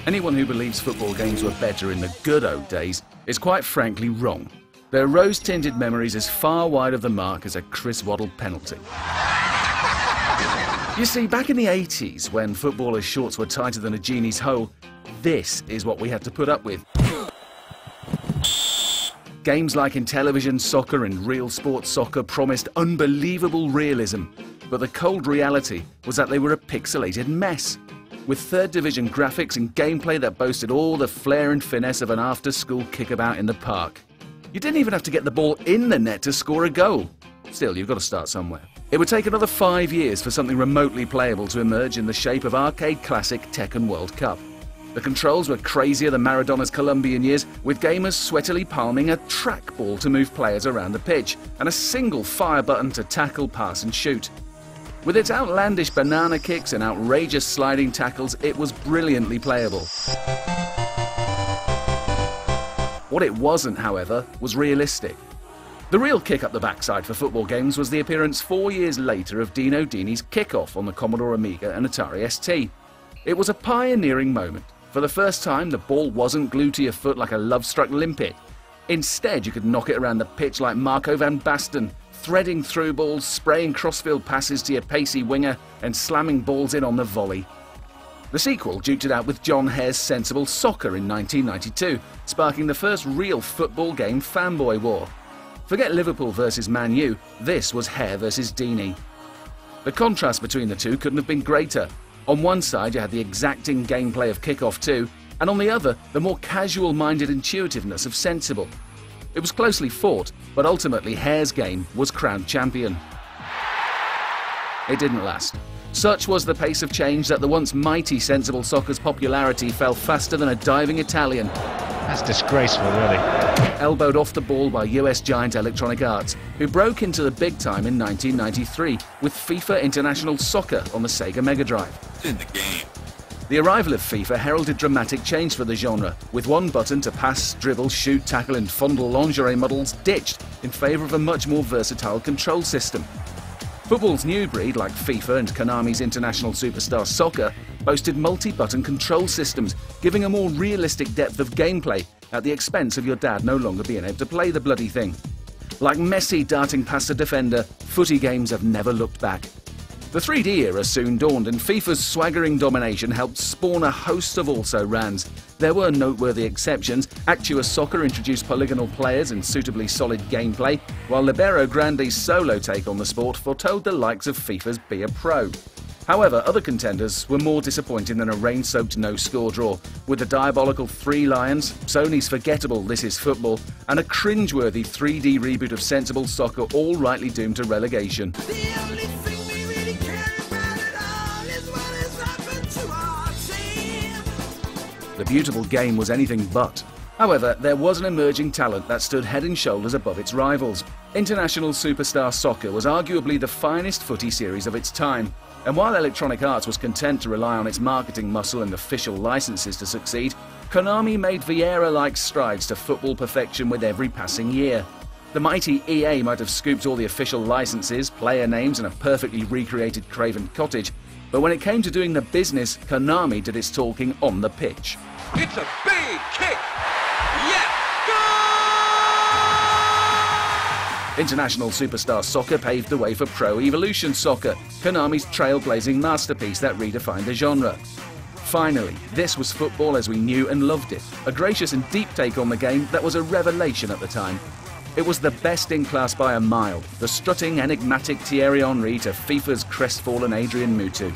Anyone who believes football games were better in the good old days is quite frankly wrong. Their rose-tinted memories is far wide of the mark as a Chris Waddle penalty. You see, back in the 80s, when footballers' shorts were tighter than a genie's hole, this is what we had to put up with. Games like Intellivision Soccer and Real Sports Soccer promised unbelievable realism, but the cold reality was that they were a pixelated mess, with third division graphics and gameplay that boasted all the flair and finesse of an after-school kickabout in the park. You didn't even have to get the ball in the net to score a goal. Still, you've got to start somewhere. It would take another 5 years for something remotely playable to emerge in the shape of arcade classic Tekken World Cup. The controls were crazier than Maradona's Colombian years, with gamers sweatily palming a trackball to move players around the pitch, and a single fire button to tackle, pass and shoot. With its outlandish banana kicks and outrageous sliding tackles, it was brilliantly playable. What it wasn't, however, was realistic. The real kick up the backside for football games was the appearance 4 years later of Dino Dini's Kickoff on the Commodore Amiga and Atari ST. It was a pioneering moment. For the first time, the ball wasn't glued to your foot like a love-struck limpet. Instead, you could knock it around the pitch like Marco van Basten, threading through balls, spraying crossfield passes to your pacey winger, and slamming balls in on the volley. The sequel duked it out with John Hare's Sensible Soccer in 1992, sparking the first real football game fanboy war. Forget Liverpool versus Man U, this was Hare versus Dini. The contrast between the two couldn't have been greater. On one side you had the exacting gameplay of Kickoff 2, and on the other the more casual-minded intuitiveness of Sensible. It was closely fought, but ultimately Hare's game was crowned champion. It didn't last. Such was the pace of change that the once mighty Sensible Soccer's popularity fell faster than a diving Italian. That's disgraceful, really. Elbowed off the ball by US giant Electronic Arts, who broke into the big time in 1993 with FIFA International Soccer on the Sega Mega Drive. It's in the game. The arrival of FIFA heralded dramatic change for the genre, with one button to pass, dribble, shoot, tackle and fondle lingerie models ditched in favour of a much more versatile control system. Football's new breed, like FIFA and Konami's International Superstar Soccer, boasted multi-button control systems, giving a more realistic depth of gameplay at the expense of your dad no longer being able to play the bloody thing. Like Messi darting past a defender, footy games have never looked back. The 3D era soon dawned, and FIFA's swaggering domination helped spawn a host of also-rans. There were noteworthy exceptions. Actua Soccer introduced polygonal players and suitably solid gameplay, while Libero Grande's solo take on the sport foretold the likes of FIFA's Be a Pro. However, other contenders were more disappointing than a rain-soaked no-score draw, with the diabolical Three Lions, Sony's forgettable This Is Football, and a cringeworthy 3D reboot of Sensible Soccer all rightly doomed to relegation. The beautiful game was anything but. However, there was an emerging talent that stood head and shoulders above its rivals. International Superstar Soccer was arguably the finest footy series of its time, and while Electronic Arts was content to rely on its marketing muscle and official licenses to succeed, Konami made Vieira-like strides to football perfection with every passing year. The mighty EA might have scooped all the official licenses, player names and a perfectly recreated Craven Cottage, but when it came to doing the business, Konami did its talking on the pitch. It's a big kick! Yeah! Goal! International Superstar Soccer paved the way for Pro Evolution Soccer, Konami's trailblazing masterpiece that redefined the genre. Finally, this was football as we knew and loved it, a gracious and deep take on the game that was a revelation at the time. It was the best in class by a mile, the strutting, enigmatic Thierry Henry to FIFA's crestfallen Adrian Mutu.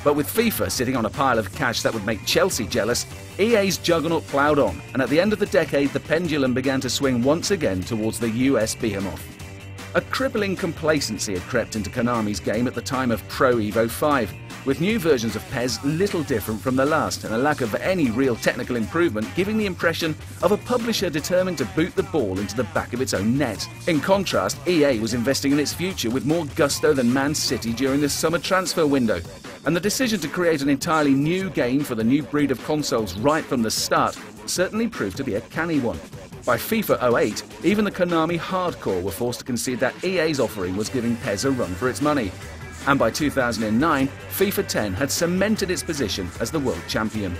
But with FIFA sitting on a pile of cash that would make Chelsea jealous, EA's juggernaut ploughed on, and at the end of the decade the pendulum began to swing once again towards the US behemoth. A crippling complacency had crept into Konami's game at the time of Pro Evo 5, with new versions of PES little different from the last, and a lack of any real technical improvement giving the impression of a publisher determined to boot the ball into the back of its own net. In contrast, EA was investing in its future with more gusto than Man City during the summer transfer window, and the decision to create an entirely new game for the new breed of consoles right from the start certainly proved to be a canny one. By FIFA 08, even the Konami hardcore were forced to concede that EA's offering was giving PES a run for its money. And by 2009, FIFA 10 had cemented its position as the world champion.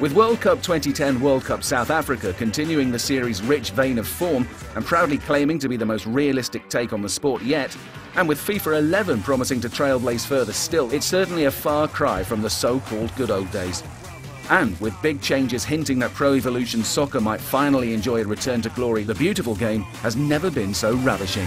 With World Cup 2010 World Cup South Africa continuing the series' rich vein of form and proudly claiming to be the most realistic take on the sport yet, and with FIFA 11 promising to trailblaze further still, it's certainly a far cry from the so-called good old days. And with big changes hinting that Pro Evolution Soccer might finally enjoy a return to glory, the beautiful game has never been so ravishing.